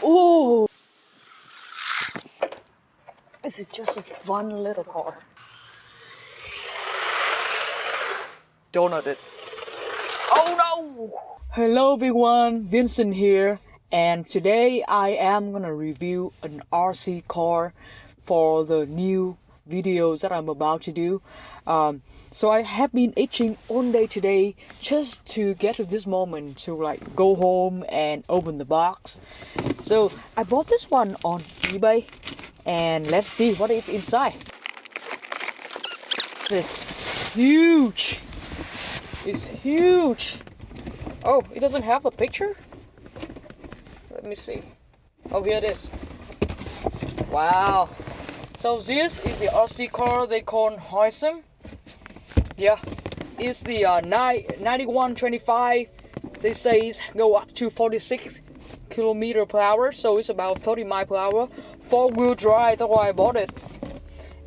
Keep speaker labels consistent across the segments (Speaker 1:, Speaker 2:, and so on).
Speaker 1: Ooh, this is just a fun little car. Donut it. Oh no! Hello everyone, Vincent here, and today I am gonna review an RC car for the new videos that I'm about to do. So I have been itching all day today just to get to this moment to like go home and open the box. So I bought this one on eBay, and let's see what is inside. This huge. It's huge. Oh, it doesn't have the picture? Let me see. Oh, here it is. Wow. So this is the RC car they call Hosim. Yeah, it's the 9125. They say it's go up to 46 kilometer per hour, so it's about 30 miles per hour. 4-wheel drive, that's why I bought it.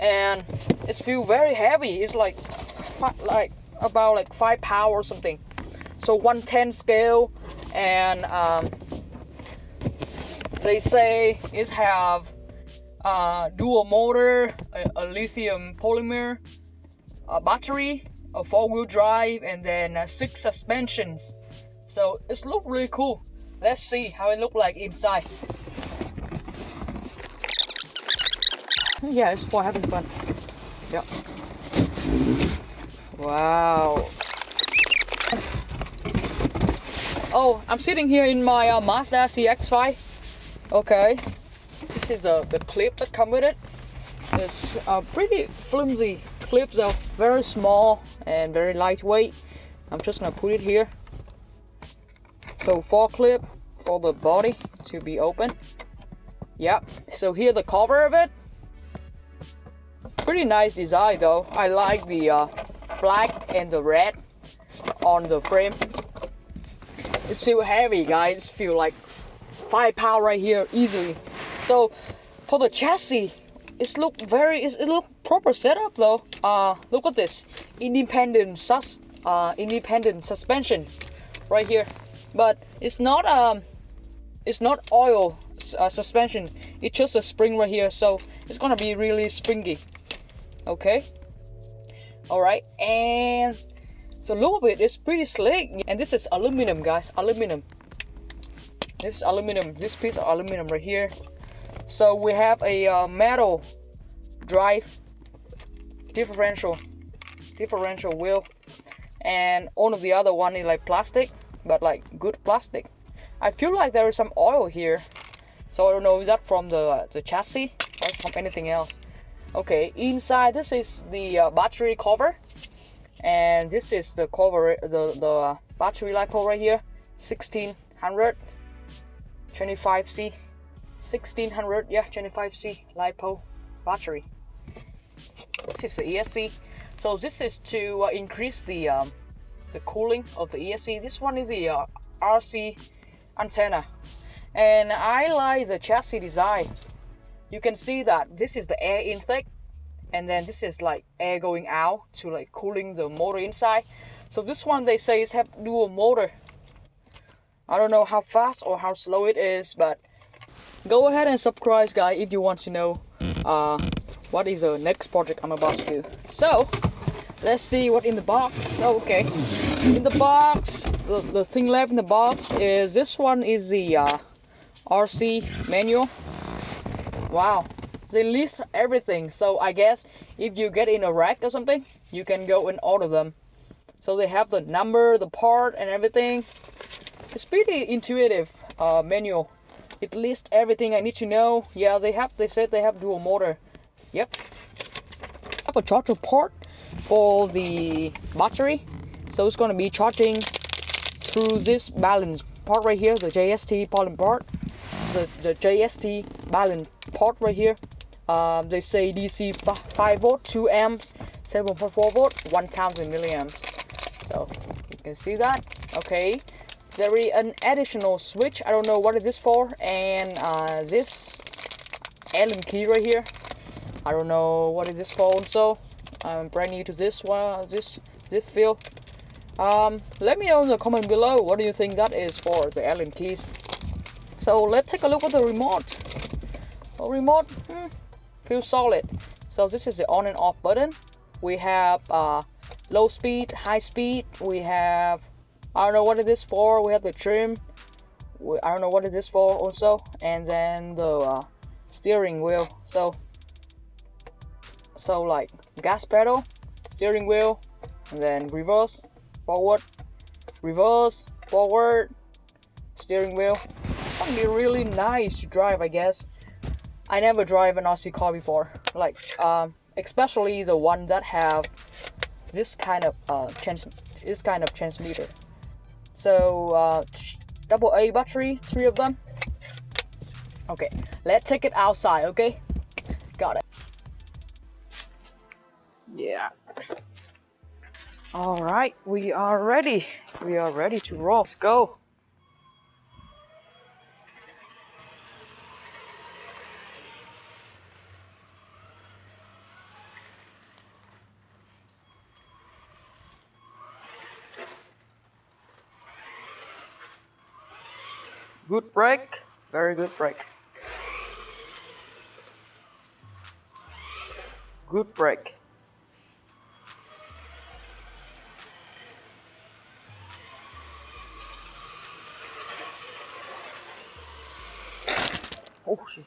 Speaker 1: And it feels very heavy. It's like about 5 pounds or something. So 110 scale, and they say it have dual motor, a lithium polymer, a battery, a 4-wheel drive, and then 6 suspensions. So it looks really cool. Let's see how it look like inside. Yeah, it's for having fun. Yeah. Wow. Oh, I'm sitting here in my Mazda CX-5. Okay. This is the clip that come with it. It's a pretty flimsy clip though, very small and very lightweight. I'm just gonna put it here. So 4 clip for the body to be open. Yep. So here the cover of it. Pretty nice design though. I like the black and the red on the frame. It's feel heavy, guys. It feel like 5 pounds right here easily. So for the chassis, it look proper setup though. Look at this, independent suspensions right here. But it's not oil suspension. It's just a spring right here, so it's gonna be really springy. Okay. All right, and so look at it. It's pretty slick, and this is aluminum, guys. Aluminum. This is aluminum. This piece of aluminum right here. So we have a metal drive differential wheel, and all of the other one is like plastic, but like good plastic. I feel like there is some oil here, so I don't know, is that from the chassis or from anything else? Okay, inside this is the battery cover, and this is the cover, the battery lipo right here, 1600 25C, 1600, yeah, 25C lipo battery. This is the ESC. So this is to increase the cooling of the ESC. This one is the RC antenna, and I like the chassis design. You can see that this is the air intake, and then this is like air going out to like cooling the motor inside. So this one they say is have dual motor. I don't know how fast or how slow it is, but go ahead and subscribe, guys, if you want to know what is the next project I'm about to do. So let's see what in the box. Okay, in the box, the thing left in the box is this one is the RC manual. Wow, they list everything. So I guess if you get in a wreck or something, you can go and order them. So they have the number, the part, and everything. It's pretty intuitive manual. It lists everything I need to know. Yeah, they said they have dual motor. Yep. I have a charger port for the battery, so it's gonna be charging through this balance part right here, the JST balance part, the JST balance port right here. They say DC 5 volt, 2 amps, 7.4 volt, 1000 milliamps. So you can see that. Okay. There is an additional switch. I don't know what is this for, and this Allen key right here. I don't know what is this for. Also, I'm brand new to this one, this field. Let me know in the comment below what do you think that is for, the Allen keys. So let's take a look at the remote. The remote feels solid. So this is the on and off button. We have low speed, high speed. We have, I don't know what it is for. We have the trim. I don't know what it is for also. And then the steering wheel. So like gas pedal, steering wheel, and then reverse, forward, steering wheel. It's gonna be really nice to drive, I guess. I never drive an Aussie car before, like especially the one that have this kind of transmitter. So AA battery, 3 of them. Okay, let's take it outside. Okay, got it. Yeah. All right, we are ready. We are ready to roll. Let's go. Good brake, very good brake. Good brake. Oh shit.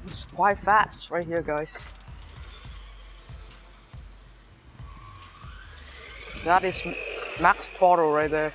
Speaker 1: It's quite fast right here, guys. That is max throttle right there.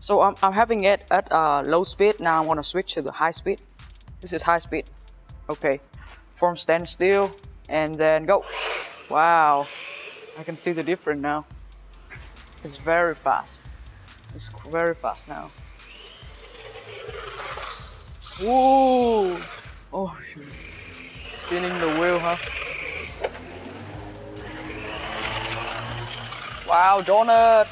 Speaker 1: So I'm having it at low speed. Now I want to switch to the high speed. This is high speed. Okay, from standstill and then go. Wow, I can see the difference now. It's very fast. It's very fast now. Whoa! Oh shoot. Spinning the wheel, huh? Wow, donut!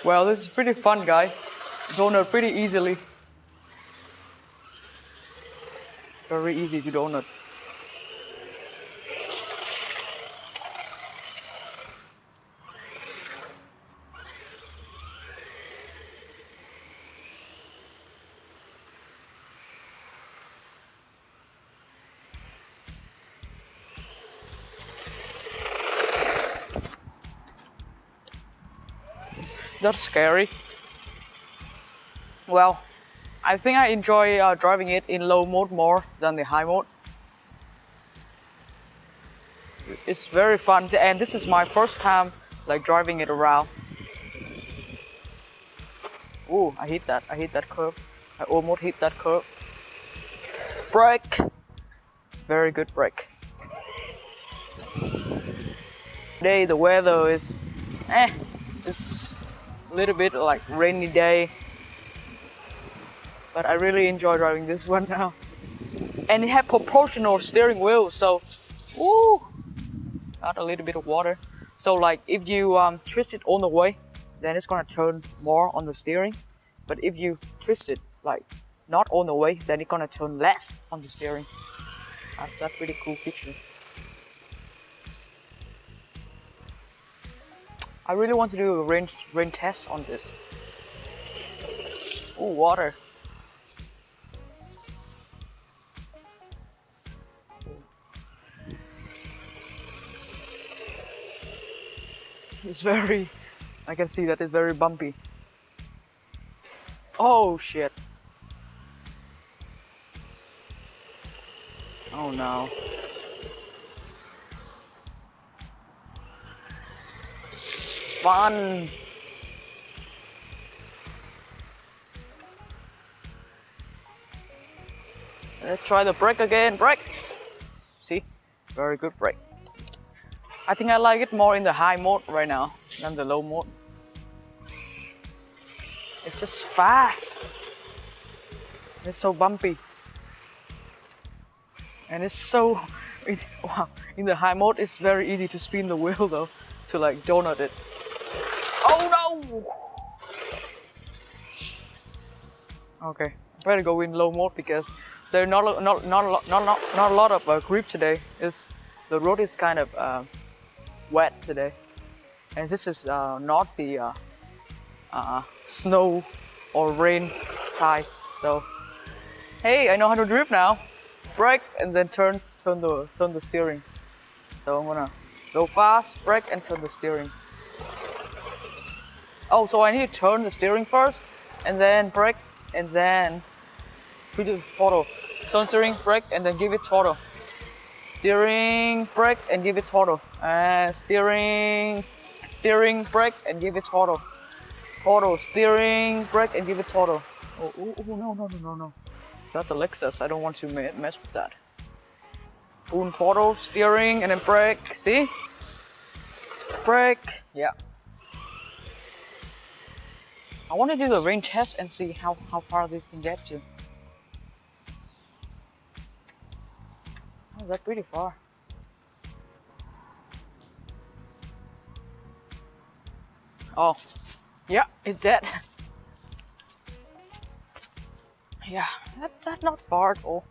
Speaker 1: Well, this is pretty fun, guy. Donut pretty easily. Very easy to donut. That's scary. Well, I think I enjoy driving it in low mode more than the high mode. It's very fun, and this is my first time like driving it around. Ooh, I hit that curve. I almost hit that curve. Brake. Very good brake. Today the weather is it's a little bit like rainy day. But I really enjoy driving this one now. And it has proportional steering wheel, so ooh, got a little bit of water. So like if you twist it all the way, then it's gonna turn more on the steering. But if you twist it like not all the way, then it's gonna turn less on the steering. That's a pretty cool feature. I really want to do a rain test on this. Ooh, water. It's very, I can see that it's very bumpy. Oh shit. Oh no. Fun. Let's try the brake again. Brake. See, very good brake. I think I like it more in the high mode right now than the low mode. It's just fast. It's so bumpy. And it's so, wow, in the high mode it's very easy to spin the wheel though, to like donut it. Oh no! Okay, I better go in low mode because there's not a lot of grip today. The road is kind of wet today, and this is not the snow or rain type. So, hey, I know how to drift now. Brake and then turn the steering. So I'm gonna go fast, brake and turn the steering. Oh, so I need to turn the steering first, and then brake, and then put the throttle. Turn steering, brake, and then give it throttle. Steering, brake, and give it throttle. Steering, brake, and give it throttle. Throttle, steering, brake, and give it throttle. Oh, no. That's a Lexus. I don't want to mess with that. Full throttle, steering, and then brake. See? Brake. Yeah. I want to do the range test and see how far this can get to. Oh, that's pretty far. Oh, yeah, it's dead. Yeah, that's not far at all.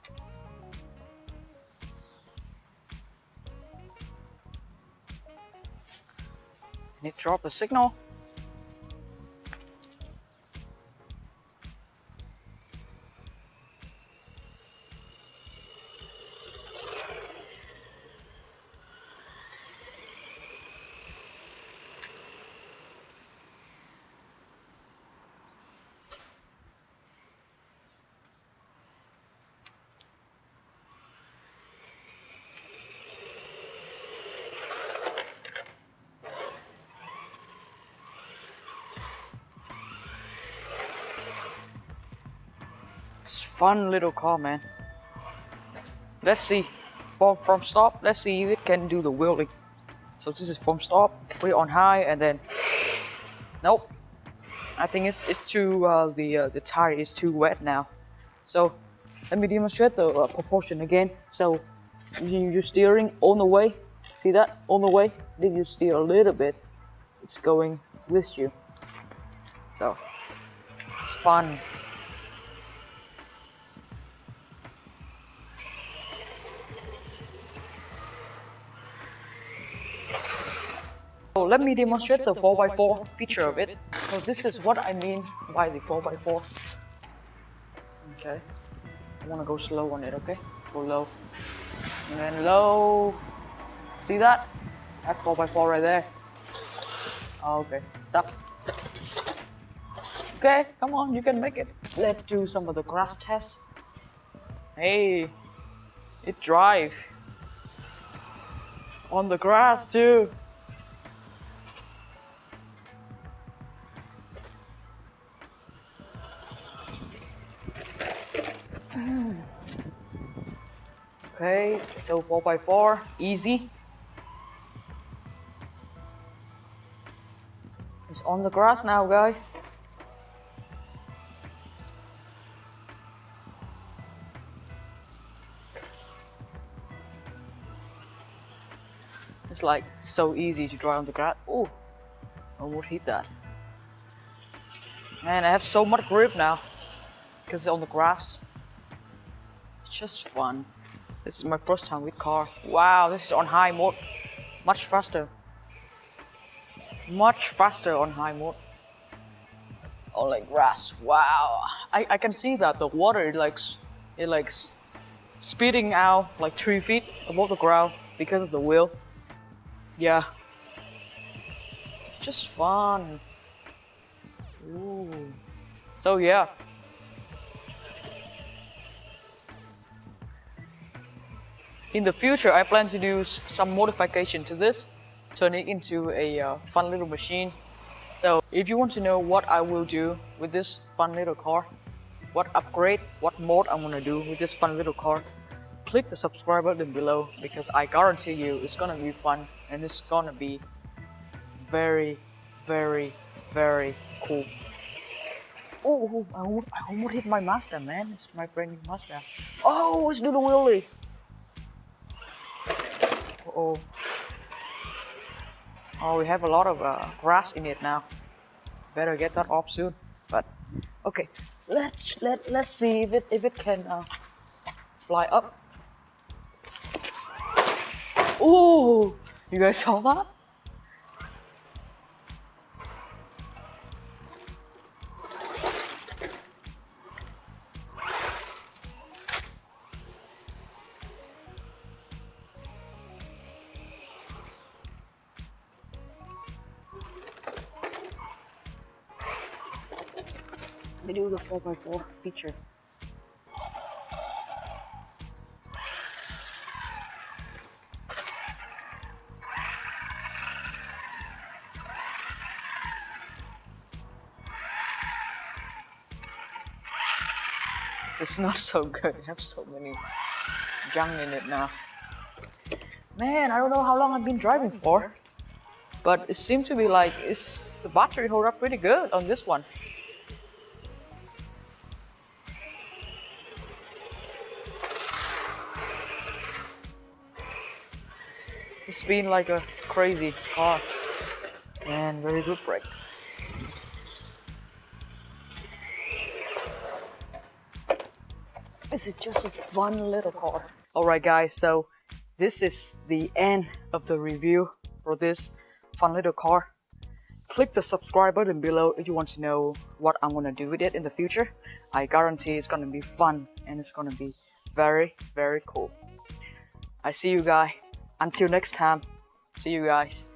Speaker 1: Need to drop the signal. It's fun little car, man. Let's see. From stop, let's see if it can do the wheeling. So this is from stop, put it on high, and then nope. I think it's too the tire is too wet now. So let me demonstrate the proportion again. So you're steering on the way. See that? On the way. Then you steer a little bit. It's going with you. So it's fun. So let me demonstrate the 4x4 feature of it. So this is what I mean by the 4x4. Okay, I want to go slow on it, okay? Go low. And then low. See that? That's 4x4 right there. Okay, stop. Okay, come on, you can make it. Let's do some of the grass tests. Hey, it drives on the grass too. Okay, so 4x4, easy. It's on the grass now, guys. It's like so easy to drive on the grass. Oh, I almost hit that. Man, I have so much grip now because it's on the grass. It's just fun. This is my first time with car. Wow, this is on high mode. Much faster. Much faster on high mode. Oh, like grass. Wow. I can see that the water it like spitting out like 3 feet above the ground because of the wheel. Yeah. Just fun. Ooh. So yeah. In the future, I plan to do some modification to this, turn it into a fun little machine. So if you want to know what I will do with this fun little car, what upgrade, what mode I'm gonna do with this fun little car, click the subscribe button below, because I guarantee you it's gonna be fun and it's gonna be very, very, very cool. Oh, I almost hit my Mazda, man. It's my brand new Mazda. Oh, it's doing a wheelie. Oh, oh, we have a lot of grass in it now. Better get that off soon. But okay, let's see if it can fly up. Oh, you guys saw that? Let me do the 4x4 feature. This is not so good. I have so many junk in it now. Man, I don't know how long I've been driving for, but it seems to be like the battery hold up pretty good on this one. It's been like a crazy car and very good brake. This is just a fun little car. Alright guys, so this is the end of the review for this fun little car. Click the subscribe button below if you want to know what I'm gonna do with it in the future. I guarantee it's gonna be fun and it's gonna be very, very cool. I see you guys. Until next time, see you guys.